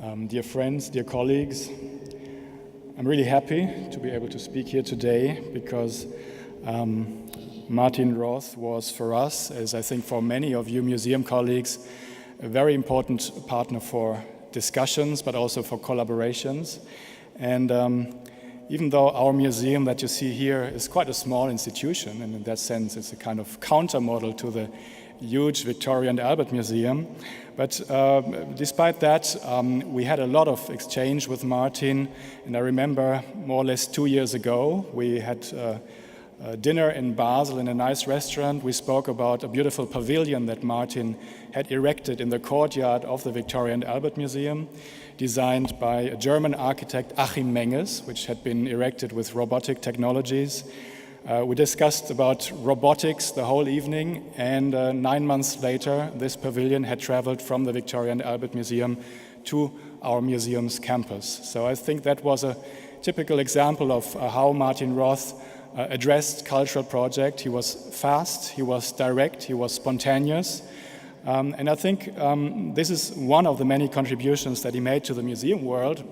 Dear friends, dear colleagues, I'm really happy to be able to speak here today because Martin Roth was for us, as I think for many of you museum colleagues, a very important partner for discussions, but also for collaborations. And even though our museum that you see here is quite a small institution, and in that sense it's a kind of counter model to the huge Victoria and Albert Museum, but despite that, we had a lot of exchange with Martin, and I remember more or less 2 years ago, we had dinner in Basel in a nice restaurant. We spoke about a beautiful pavilion that Martin had erected in the courtyard of the Victoria and Albert Museum, designed by a German architect, Achim Menges, which had been erected with robotic technologies. We discussed about robotics the whole evening, and 9 months later, this pavilion had traveled from the Victoria and Albert Museum to our museum's campus. So I think that was a typical example of how Martin Roth addressed cultural project. He was fast, he was direct, he was spontaneous. And I think this is one of the many contributions that he made to the museum world,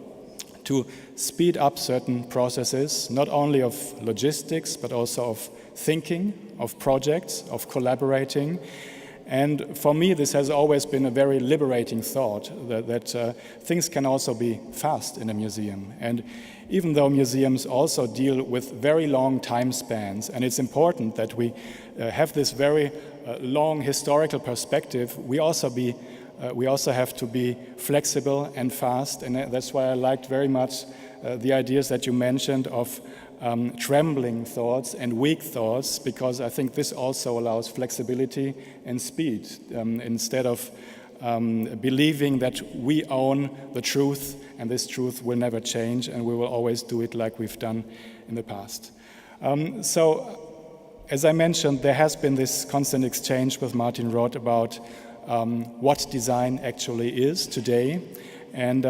to speed up certain processes, not only of logistics, but also of thinking, of projects, of collaborating. And for me, this has always been a very liberating thought, that things can also be fast in a museum. And even though museums also deal with very long time spans, and it's important that we have this very long historical perspective, we also have to be flexible and fast, and that's why I liked very much the ideas that you mentioned of trembling thoughts and weak thoughts, because I think this also allows flexibility and speed, instead of believing that we own the truth and this truth will never change and we will always do it like we've done in the past. So, as I mentioned, there has been this constant exchange with Martin Roth about what design actually is today, and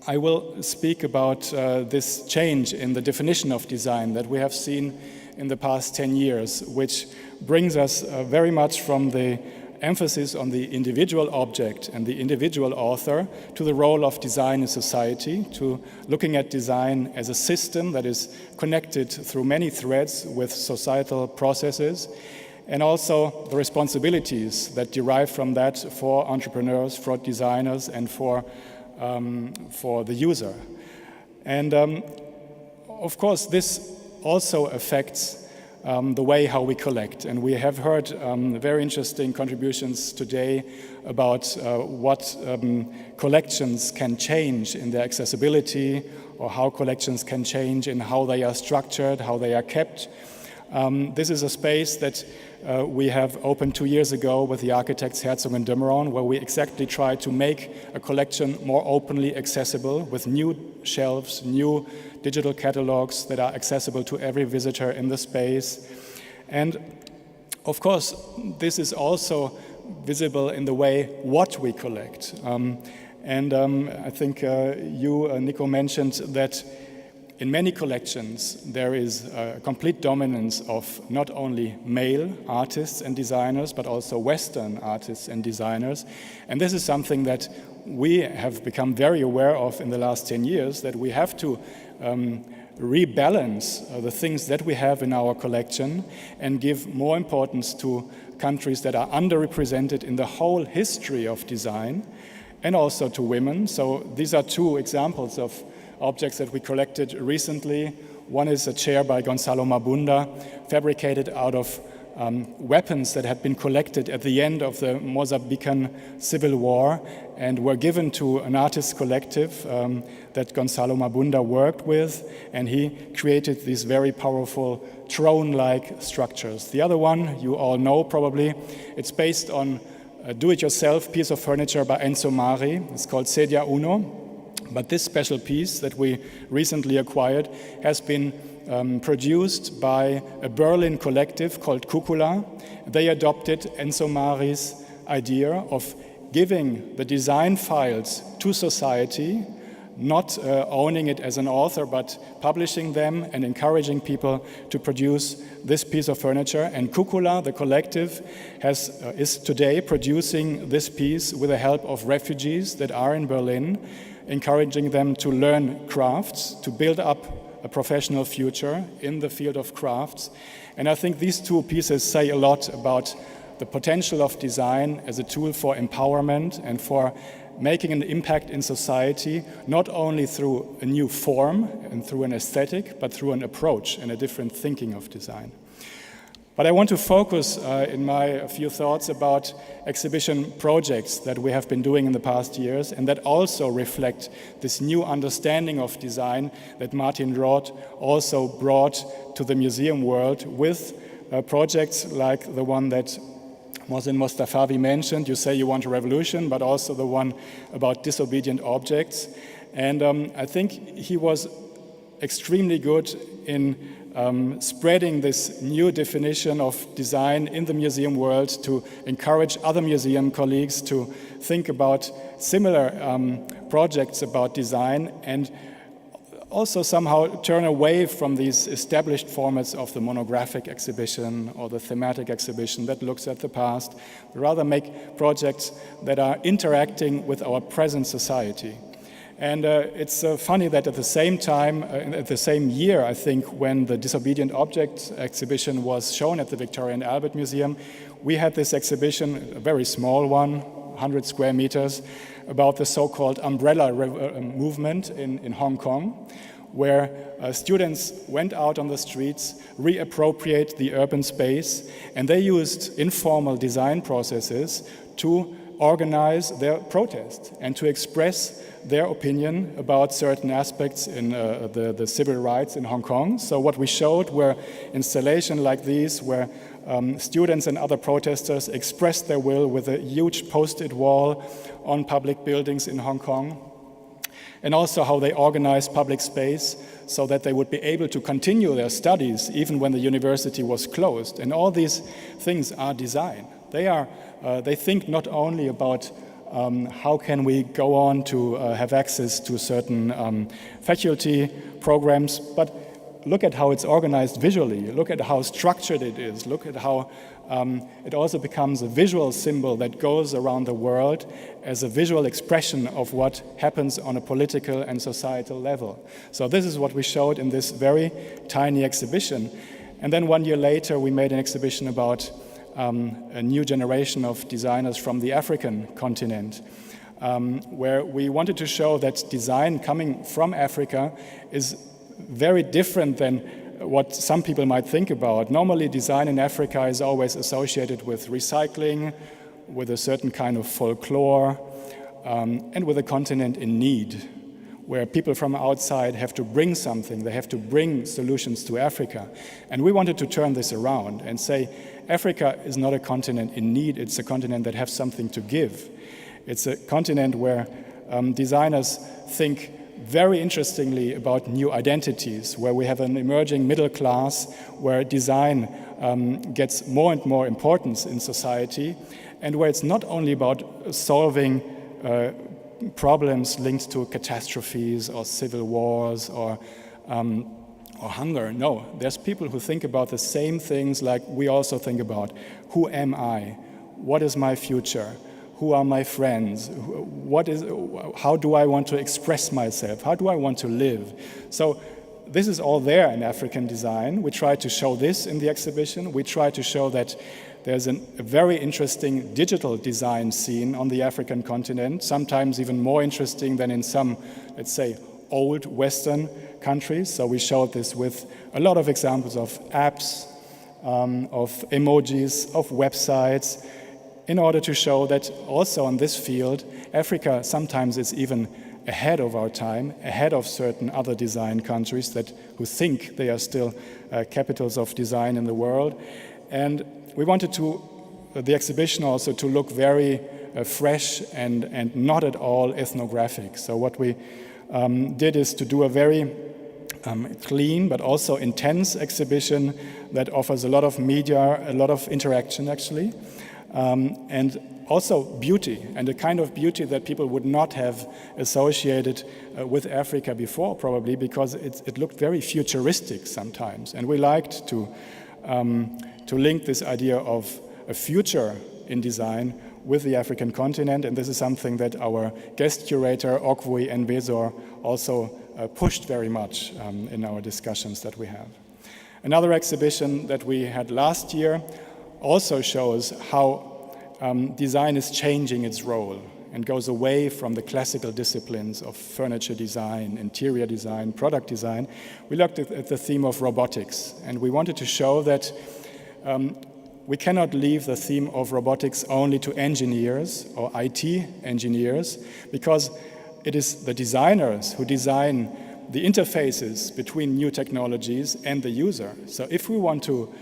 I will speak about this change in the definition of design that we have seen in the past 10 years, which brings us very much from the emphasis on the individual object and the individual author to the role of design in society, to looking at design as a system that is connected through many threads with societal processes, and also the responsibilities that derive from that for entrepreneurs, for designers, and for the user. And of course, this also affects the way how we collect. And we have heard very interesting contributions today about what collections can change in their accessibility, or how collections can change in how they are structured, how they are kept. This is a space that we have opened 2 years ago with the architects Herzog and de Meuron, where we exactly try to make a collection more openly accessible with new shelves, new digital catalogs that are accessible to every visitor in the space. And of course, this is also visible in the way what we collect. I think you, Nico, mentioned that in many collections, there is a complete dominance of not only male artists and designers, but also Western artists and designers. And this is something that we have become very aware of in the last 10 years, that we have to rebalance the things that we have in our collection and give more importance to countries that are underrepresented in the whole history of design, and also to women. So these are two examples of objects that we collected recently. One is a chair by Gonzalo Mabunda, fabricated out of weapons that had been collected at the end of the Mozambican civil war and were given to an artist collective that Gonzalo Mabunda worked with, and he created these very powerful throne-like structures. The other one, you all know probably, it's based on a do-it-yourself piece of furniture by Enzo Mari. It's called Sedia Uno. But this special piece that we recently acquired has been produced by a Berlin collective called Cucula. They adopted Enzo Mari's idea of giving the design files to society not owning it as an author, but publishing them and encouraging people to produce this piece of furniture. And Kukula, the collective, is today producing this piece with the help of refugees that are in Berlin, encouraging them to learn crafts, to build up a professional future in the field of crafts. And I think these two pieces say a lot about the potential of design as a tool for empowerment and for making an impact in society, not only through a new form and through an aesthetic, but through an approach and a different thinking of design. But I want to focus in my few thoughts about exhibition projects that we have been doing in the past years and that also reflect this new understanding of design that Martin Roth also brought to the museum world with projects like the one that Mohsin Mostafavi mentioned. You say you want a revolution, but also the one about disobedient objects. And I think he was extremely good in spreading this new definition of design in the museum world to encourage other museum colleagues to think about similar projects about design and also somehow turn away from these established formats of the monographic exhibition or the thematic exhibition that looks at the past, but rather make projects that are interacting with our present society. And it's funny that at the same time, at the same year, I think, when the Disobedient Objects exhibition was shown at the Victoria and Albert Museum, we had this exhibition, a very small one, 100 square meters, about the so-called umbrella movement in Hong Kong, where students went out on the streets, reappropriate the urban space, and they used informal design processes to organize their protest and to express their opinion about certain aspects in the civil rights in Hong Kong. So what we showed were installations like these where students and other protesters expressed their will with a huge post-it wall on public buildings in Hong Kong, and also how they organized public space so that they would be able to continue their studies even when the university was closed. And all these things are design. They think not only about how can we go on to have access to certain faculty programs, but look at how it's organized visually, look at how structured it is, look at how it also becomes a visual symbol that goes around the world as a visual expression of what happens on a political and societal level. So this is what we showed in this very tiny exhibition. And then 1 year later, we made an exhibition about a new generation of designers from the African continent, where we wanted to show that design coming from Africa is very different than what some people might think about. Normally, design in Africa is always associated with recycling, with a certain kind of folklore, and with a continent in need, where people from outside have to bring something, they have to bring solutions to Africa. And we wanted to turn this around and say, Africa is not a continent in need, it's a continent that has something to give. It's a continent where designers think very interestingly about new identities, where we have an emerging middle class, where design gets more and more importance in society, and where it's not only about solving problems linked to catastrophes or civil wars or hunger. No, there's people who think about the same things like we also think about. Who am I? What is my future? Who are my friends? How do I want to express myself? How do I want to live? So this is all there in African design. We try to show this in the exhibition. We try to show that there's a very interesting digital design scene on the African continent, sometimes even more interesting than in some, let's say, old Western countries. So we showed this with a lot of examples of apps, of emojis, of websites, in order to show that also in this field, Africa sometimes is even ahead of our time, ahead of certain other design countries who think they are still capitals of design in the world. And we wanted the exhibition also to look very fresh and not at all ethnographic. So what we did is to do a very clean but also intense exhibition that offers a lot of media, a lot of interaction actually. And also beauty, and a kind of beauty that people would not have associated with Africa before, probably because it looked very futuristic sometimes. And we liked to link this idea of a future in design with the African continent, and this is something that our guest curator, Okwui Enwezor, also pushed very much in our discussions that we have. Another exhibition that we had last year also shows how design is changing its role and goes away from the classical disciplines of furniture design, interior design, product design. We looked at the theme of robotics, and we wanted to show that we cannot leave the theme of robotics only to engineers or IT engineers, because it is the designers who design the interfaces between new technologies and the user. So if we want to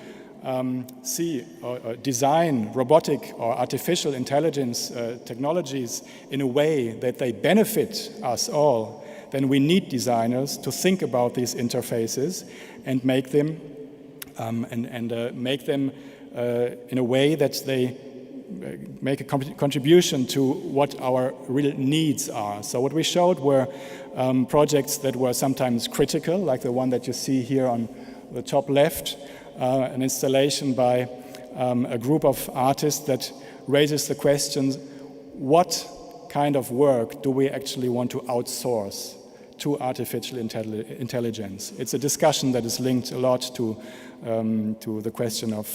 see or design robotic or artificial intelligence technologies in a way that they benefit us all, then we need designers to think about these interfaces and make them in a way that they make a contribution to what our real needs are. So what we showed were projects that were sometimes critical, like the one that you see here on the top left, an installation by a group of artists that raises the questions, what kind of work do we actually want to outsource to artificial intelligence? It's a discussion that is linked a lot to the question of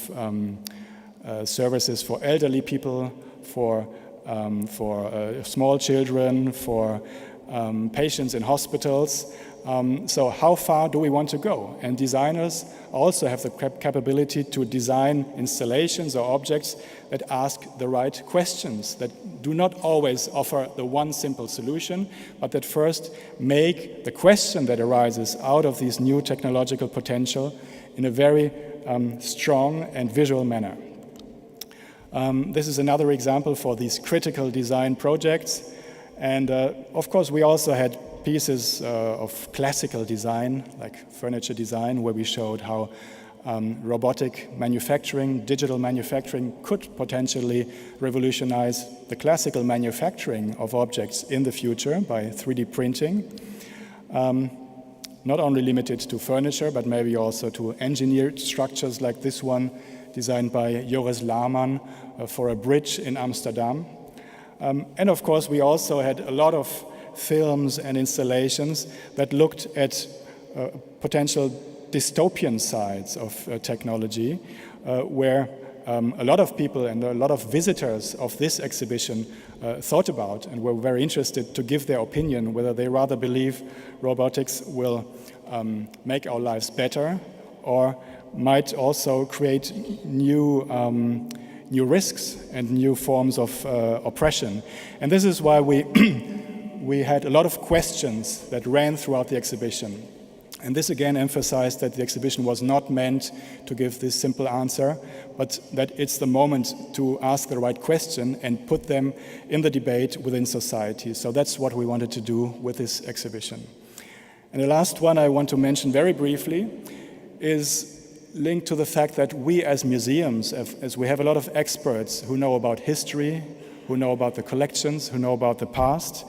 services for elderly people, for small children, for patients in hospitals. So how far do we want to go? And designers also have the capability to design installations or objects that ask the right questions, that do not always offer the one simple solution, but that first make the question that arises out of these new technological potential in a very strong and visual manner. This is another example for these critical design projects. And of course, we also had pieces of classical design, like furniture design, where we showed how robotic manufacturing, digital manufacturing could potentially revolutionize the classical manufacturing of objects in the future by 3D printing. Not only limited to furniture, but maybe also to engineered structures like this one, designed by Joris Laarman for a bridge in Amsterdam. And of course, we also had a lot of films and installations that looked at potential dystopian sides of technology, where a lot of people and a lot of visitors of this exhibition thought about and were very interested to give their opinion whether they rather believe robotics will make our lives better or might also create new risks and new forms of oppression. And this is why we had a lot of questions that ran throughout the exhibition. And this again emphasized that the exhibition was not meant to give this simple answer, but that it's the moment to ask the right question and put them in the debate within society. So that's what we wanted to do with this exhibition. And the last one I want to mention very briefly is linked to the fact that we as museums, as we have a lot of experts who know about history, who know about the collections, who know about the past,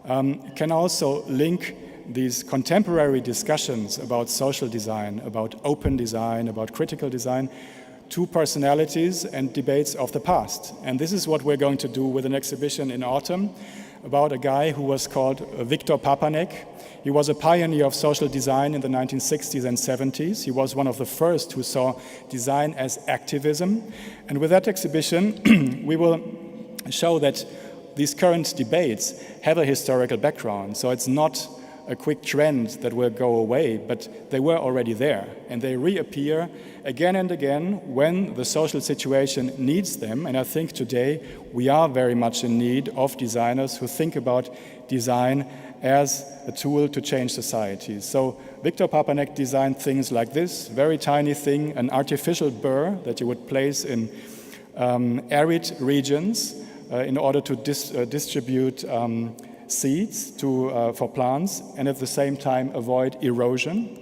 can also link these contemporary discussions about social design, about open design, about critical design, to personalities and debates of the past. And this is what we're going to do with an exhibition in autumn about a guy who was called Victor Papanek. He was a pioneer of social design in the 1960s and 70s. He was one of the first who saw design as activism. And with that exhibition, we will show that these current debates have a historical background. So it's not a quick trend that will go away, but they were already there. And they reappear again and again when the social situation needs them. And I think today we are very much in need of designers who think about design as a tool to change society. So Victor Papanek designed things like this, very tiny thing, an artificial burr that you would place in arid regions in order to distribute seeds for plants and at the same time avoid erosion.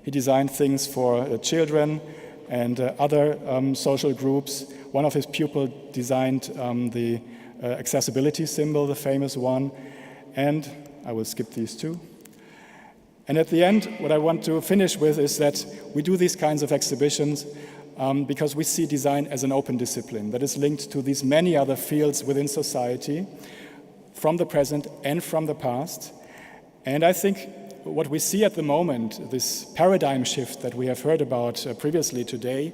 He designed things for children and other social groups one of his pupils designed the accessibility symbol, the famous one. And I will skip these two. And at the end, what I want to finish with is that we do these kinds of exhibitions because we see design as an open discipline that is linked to these many other fields within society, from the present and from the past. And I think what we see at the moment, this paradigm shift that we have heard about previously today,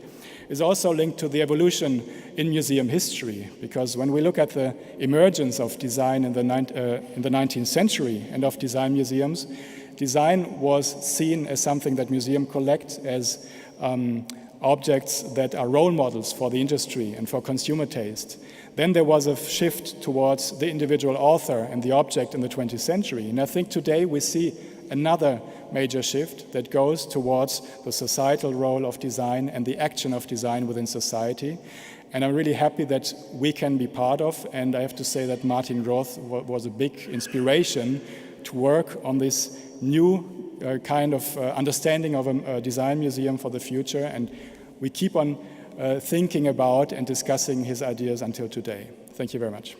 is also linked to the evolution in museum history. Because when we look at the emergence of design in the 19th century and of design museums, design was seen as something that museums collect as objects that are role models for the industry and for consumer taste. Then there was a shift towards the individual author and the object in the 20th century. And I think today we see another major shift that goes towards the societal role of design and the action of design within society. And I'm really happy that we can be part of, and I have to say that Martin Roth was a big inspiration to work on this new kind of understanding of a design museum for the future, and we keep on thinking about and discussing his ideas until today. Thank you very much.